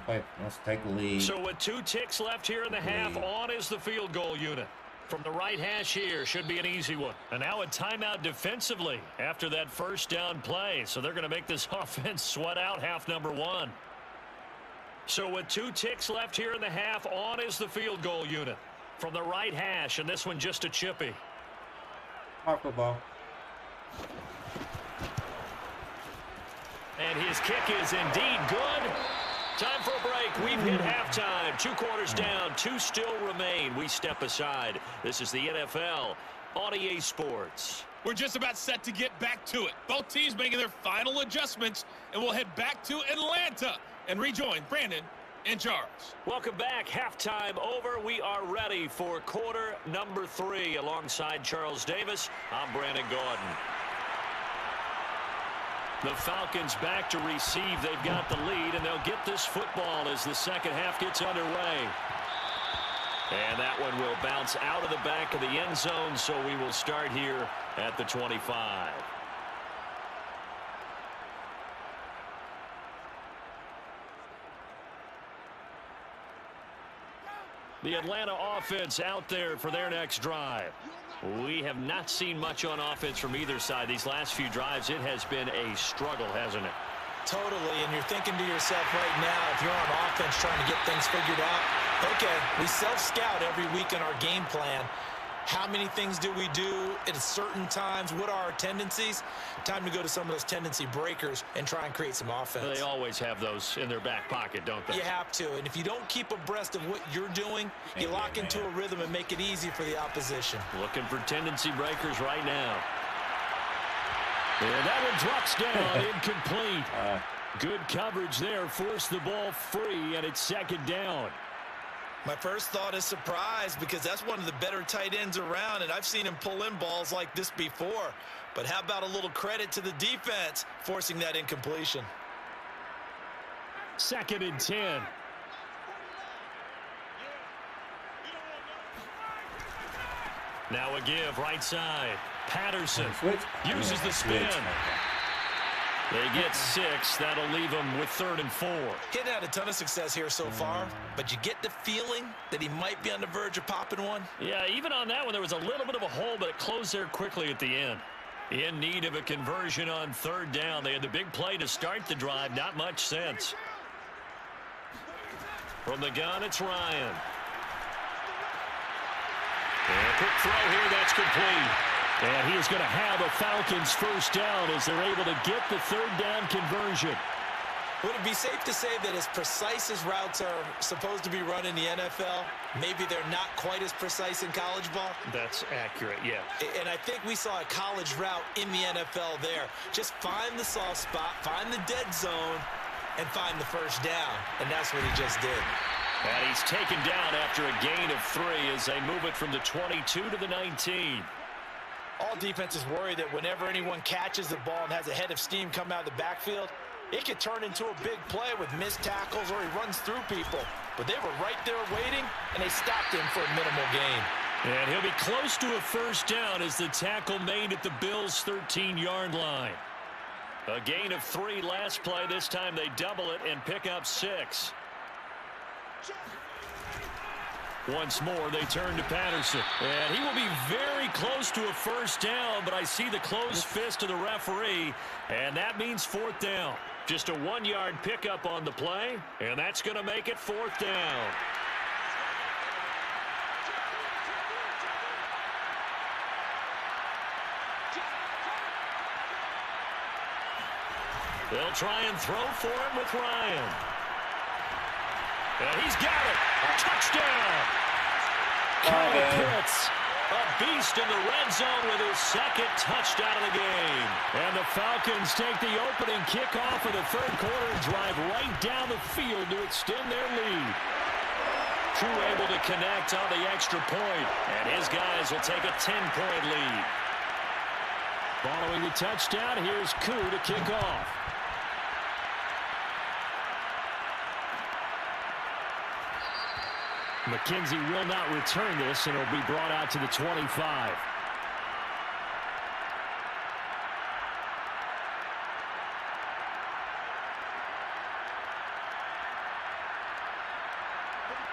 Let's take the lead. So with 2 ticks left here in the half, on is the field goal unit. From the right hash here, should be an easy one. And now a timeout defensively after that first down play. So they're going to make this offense sweat out half number 1. So with 2 ticks left here in the half, on is the field goal unit. From the right hash, and this one just a chippy. Mark the ball. And his kick is indeed good. Time for a break. We've hit halftime. 2 quarters down. 2 still remain. We step aside. This is the NFL on EA Sports. We're just about set to get back to it. Both teams making their final adjustments, and we'll head back to Atlanta and rejoin Brandon and Charles. Welcome back. Halftime over. We are ready for quarter number 3. Alongside Charles Davis, I'm Brandon Gordon. The Falcons back to receive. They've got the lead, and they'll get this football as the second half gets underway. And that one will bounce out of the back of the end zone, so we will start here at the 25. The Atlanta offense out there for their next drive. We have not seen much on offense from either side. These last few drives, it has been a struggle, hasn't it? Totally, and you're thinking to yourself right now, if you're on offense trying to get things figured out, okay, we self-scout every week in our game plan. How many things do we do at certain times? What are our tendencies? Time to go to some of those tendency breakers and try and create some offense. They always have those in their back pocket, don't they? You have to, and if you don't keep abreast of what you're doing, you lock into a rhythm and make it easy for the opposition. Looking for tendency breakers right now. And that one drops down, incomplete. Good coverage there, forced the ball free, and it's second down. My first thought is surprise, because that's one of the better tight ends around, and I've seen him pull in balls like this before. But how about a little credit to the defense forcing that incompletion? Second and 10. Now a give, right side. Patterson uses the spin. They get 6. That'll leave them with 3rd and 4. He hadn't had a ton of success here so far, but you get the feeling that he might be on the verge of popping one. Yeah, even on that one, there was a little bit of a hole, but it closed there quickly at the end. In need of a conversion on 3rd down. They had the big play to start the drive. Not much sense. From the gun, it's Ryan. And a quick throw here, that's complete. And he is going to have a Falcons first down as they're able to get the 3rd down conversion. Would it be safe to say that as precise as routes are supposed to be run in the NFL, maybe they're not quite as precise in college ball? That's accurate, yeah. And I think we saw a college route in the NFL there. Just find the soft spot, find the dead zone, and find the first down. And that's what he just did. And he's taken down after a gain of 3 as they move it from the 22 to the 19. All defenses worry that whenever anyone catches the ball and has a head of steam come out of the backfield, it could turn into a big play with missed tackles or he runs through people. But they were right there waiting, and they stopped him for a minimal gain. And he'll be close to a first down as the tackle made at the Bills' 13-yard line. A gain of 3 last play. This time they double it and pick up 6. Once more, they turn to Patterson. And he will be very close to a first down, but I see the closed fist of the referee, and that means 4th down. Just a 1-yard pickup on the play, and that's going to make it 4th down. They'll try and throw for him with Ryan. And he's got it. Touchdown. Kyle Pitts, a beast in the red zone with his 2nd touchdown of the game. And the Falcons take the opening kickoff of the 3rd quarter and drive right down the field to extend their lead. Crew able to connect on the extra point, and his guys will take a 10-point lead. Following the touchdown, here's Koo to kick off. McKenzie will not return this, and it'll be brought out to the 25.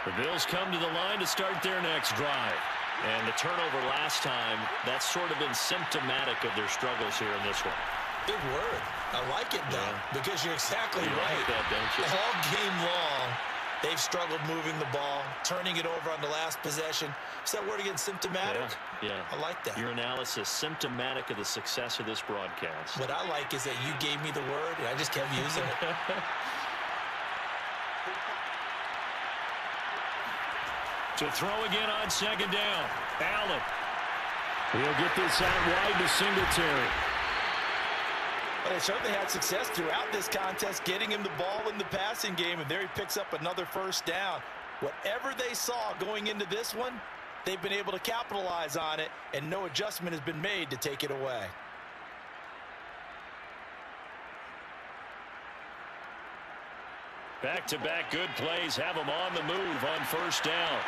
The Bills come to the line to start their next drive. And the turnover last time, that's sort of been symptomatic of their struggles here in this one. Big word. I like it, though, because you're exactly You right. like that, don't you? All game long, they've struggled moving the ball, turning it over on the last possession. Is that word again, symptomatic? Yeah. I like that. Your analysis, symptomatic of the success of this broadcast. What I like is that you gave me the word, and I just kept using it. To throw again on 2nd down. Allen. He'll get this out wide to Singletary. Well, they certainly had success throughout this contest, getting him the ball in the passing game, and there he picks up another first down. Whatever they saw going into this one, they've been able to capitalize on it, and no adjustment has been made to take it away. Back-to-back good plays have him on the move on first down.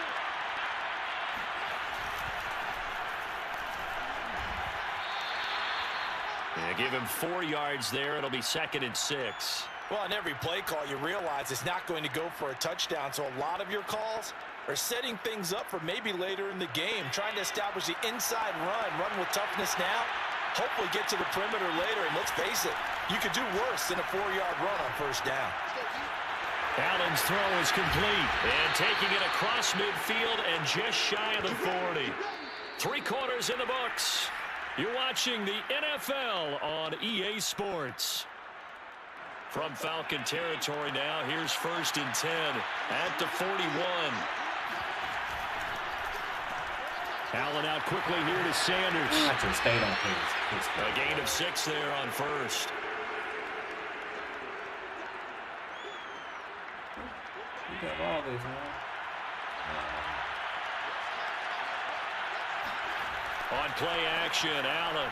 They give him 4 yards there. It'll be 2nd and 6. Well, on every play call, you realize it's not going to go for a touchdown, so a lot of your calls are setting things up for maybe later in the game, trying to establish the inside run with toughness now, hopefully get to the perimeter later, and let's face it, you could do worse than a 4-yard run on first down. Allen's throw is complete, and taking it across midfield and just shy of the 40. 3 quarters in the books. You're watching the NFL on EA Sports. From Falcon territory now, here's 1st and 10 at the 41. Allen out quickly here to Sanders. A gain of 6 there on first. You got all this, man. On play action, Allen.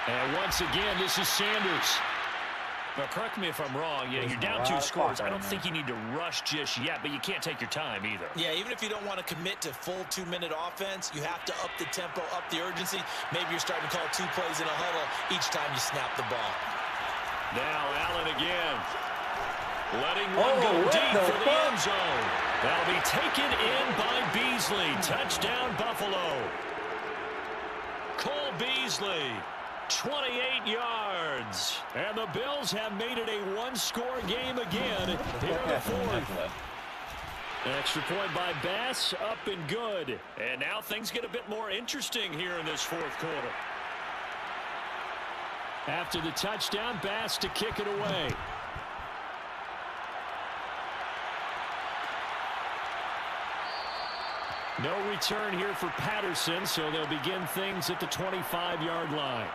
And once again, this is Sanders. Now, correct me if I'm wrong. Yeah, you're down 2 scores. I don't think you need to rush just yet, but you can't take your time either. Yeah, even if you don't want to commit to full 2-minute offense, you have to up the tempo, up the urgency. Maybe you're starting to call 2 plays in a huddle each time you snap the ball. Now Allen again. Letting one go deep for the end zone. That'll be taken in by Beasley. Touchdown, Buffalo. Cole Beasley. 28 yards. And the Bills have made it a 1-score game again here in the 4th. An extra point by Bass, up and good. And now things get a bit more interesting here in this 4th quarter. After the touchdown, Bass to kick it away. No return here for Patterson, so they'll begin things at the 25-yard line.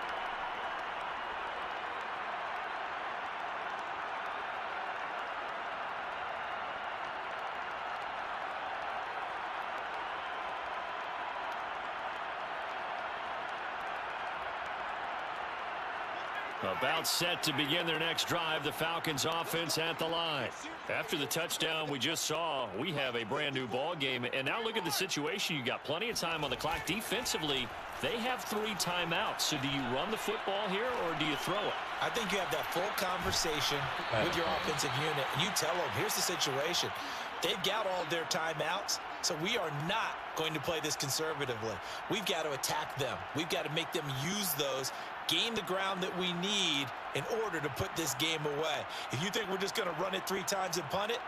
About set to begin their next drive, the Falcons offense at the line. After the touchdown we just saw, we have a brand new ball game. And now look at the situation. You got plenty of time on the clock. Defensively, they have 3 timeouts. So do you run the football here or do you throw it? I think you have that full conversation with your offensive unit, and you tell them, here's the situation. They've got all their timeouts, so we are not going to play this conservatively. We've got to attack them. We've got to make them use those, gain the ground that we need in order to put this game away. If you think we're just going to run it 3 times and punt it,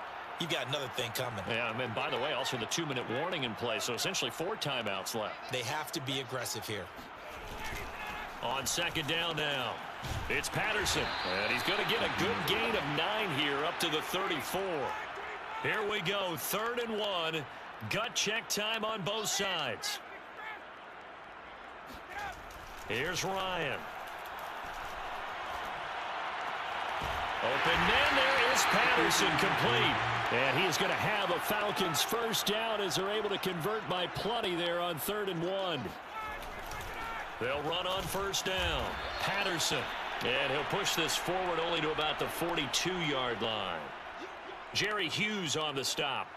you've got another thing coming. Yeah, and by the way, also the 2-minute warning in play, so essentially 4 timeouts left. They have to be aggressive here. On 2nd down now, it's Patterson, and he's going to get a good gain of 9 here up to the 34. Here we go, 3rd and 1. Gut check time on both sides. Here's Ryan. Open man, there is Patterson, complete. And he is going to have a Falcons first down as they're able to convert by plenty there on 3rd and 1. They'll run on first down. Patterson. And he'll push this forward only to about the 42-yard line. Jerry Hughes on the stop.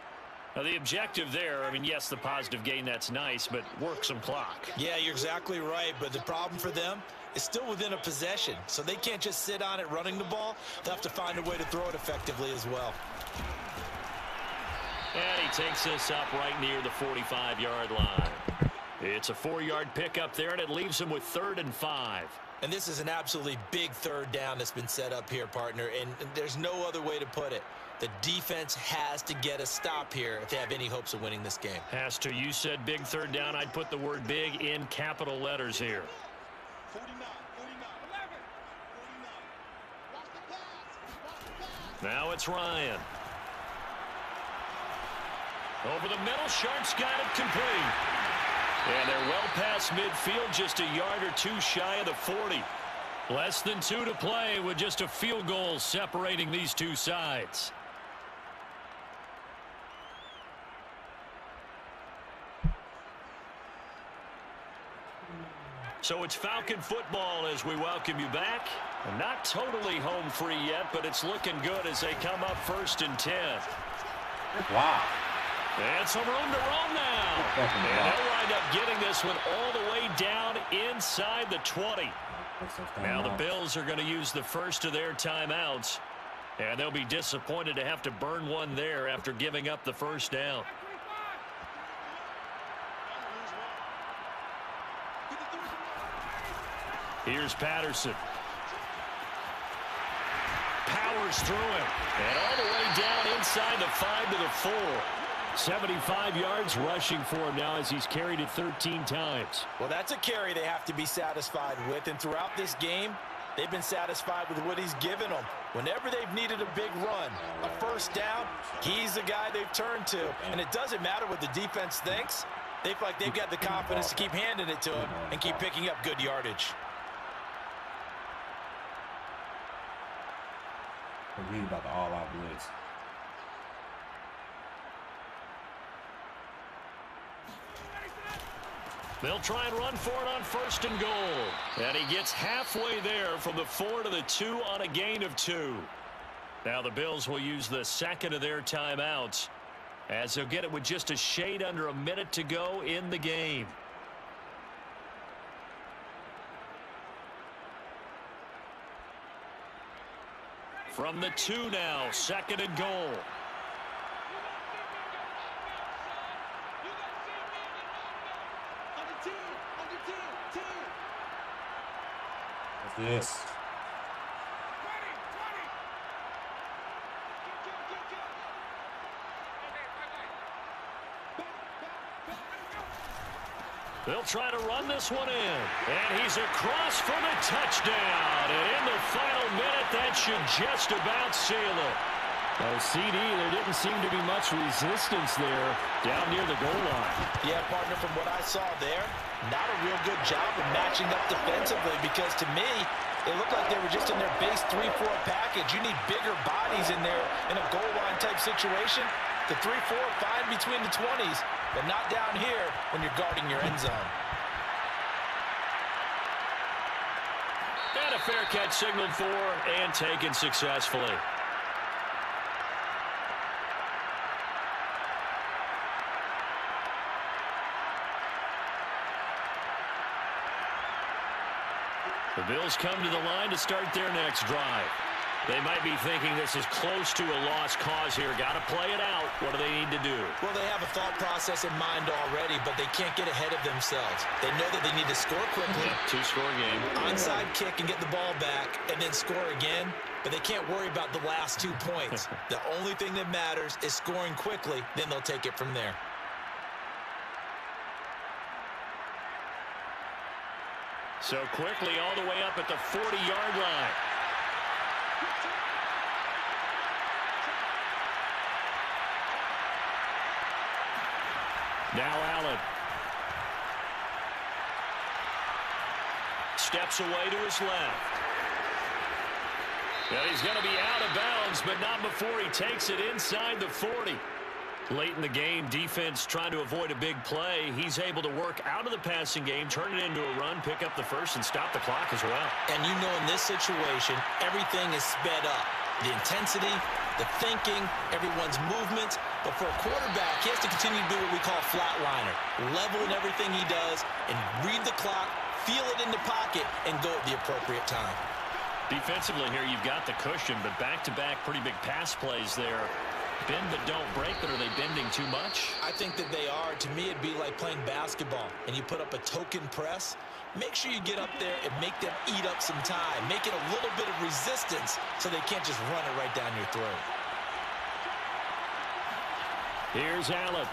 Now, the objective there, I mean, yes, the positive gain, that's nice, but work some clock. Yeah, you're exactly right, but the problem for them is still within a possession, so they can't just sit on it running the ball. They'll have to find a way to throw it effectively as well. And he takes this up right near the 45-yard line. It's a 4-yard pickup there, and it leaves him with 3rd and 5. And this is an absolutely big 3rd down that's been set up here, partner, and there's no other way to put it. The defense has to get a stop here if they have any hopes of winning this game. Has to. You said big 3rd down. I'd put the word big in capital letters here. 49, 49. Now it's Ryan. Over the middle, Sharp's got it complete. And they're well past midfield, just a yard or two shy of the 40. Less than 2 to play with just a field goal separating these two sides. So it's Falcon football as we welcome you back. Not totally home free yet, but it's looking good as they come up 1st and 10. Wow. And some room to roam now. And they'll wind up getting this one all the way down inside the 20. Now the Bills are going to use the first of their timeouts. And they'll be disappointed to have to burn one there after giving up the first down. Here's Patterson. Powers through him. And all the way down inside the 5 to the 4. 75 yards rushing for him now as he's carried it 13 times. Well, that's a carry they have to be satisfied with. And throughout this game, they've been satisfied with what he's given them. Whenever they've needed a big run, a first down, he's the guy they've turned to. And it doesn't matter what the defense thinks. They feel like they've got the confidence to keep handing it to him and keep picking up good yardage. Read about the all-out blitz. They'll try and run for it on 1st and goal. And he gets halfway there from the 4 to the 2 on a gain of 2. Now the Bills will use the second of their timeouts as they'll get it with just a shade under a minute to go in the game. From the 2 now, 2nd and goal. Yes. They'll try to run this one in. And he's across for the touchdown. And in the final minute, that should just about seal it. Oh, CD, there didn't seem to be much resistance there down near the goal line. Yeah, partner, from what I saw there, not a real good job of matching up defensively because to me, it looked like they were just in their base 3-4 package. You need bigger bodies in there in a goal line type situation. The 3-4 fine between the 20s, but not down here when you're guarding your end zone. And a fair catch signaled for and taken successfully. The Bills come to the line to start their next drive. They might be thinking this is close to a lost cause here. Got to play it out. What do they need to do? Well, they have a thought process in mind already, but they can't get ahead of themselves. They know that they need to score quickly. Two-score game. Onside kick and get the ball back and then score again, but they can't worry about the last 2 points. The only thing that matters is scoring quickly, then they'll take it from there. So quickly all the way up at the 40-yard line. Now Allen. Steps away to his left. And he's going to be out of bounds, but not before he takes it inside the 40. Late in the game, defense trying to avoid a big play. He's able to work out of the passing game, turn it into a run, pick up the first, and stop the clock as well. And you know in this situation, everything is sped up. The intensity, the thinking, everyone's movements. But for a quarterback, he has to continue to do what we call flatliner. Level in everything he does and read the clock, feel it in the pocket, and go at the appropriate time. Defensively here, you've got the cushion, but back-to-back pretty big pass plays there. Bend but don't break, but are they bending too much? I think that they are. To me, it'd be like playing basketball, and you put up a token press. Make sure you get up there and make them eat up some time. Make it a little bit of resistance so they can't just run it right down your throat. Here's Allen.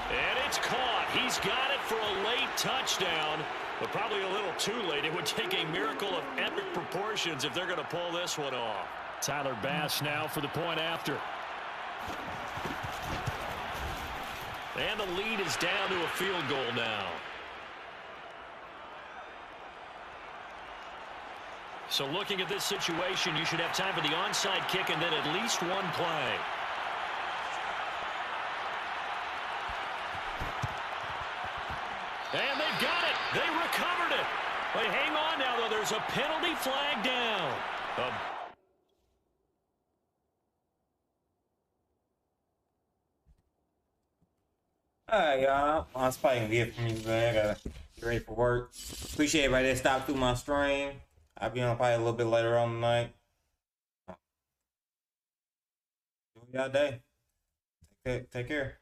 And it's caught. He's got it for a late touchdown, but probably a little too late. It would take a miracle of epic proportions if they're going to pull this one off. Tyler Bass now for the point after. And the lead is down to a field goal now. So looking at this situation, you should have time for the onside kick and then at least one play. And they've got it. They recovered it. But hang on now, though. There's a penalty flag down. Alright, y'all. I'm probably get from you, man. I gotta get ready for work. Appreciate everybody that stopped through my stream. I'll be on probably a little bit later on tonight. Enjoy y'all day. Take care.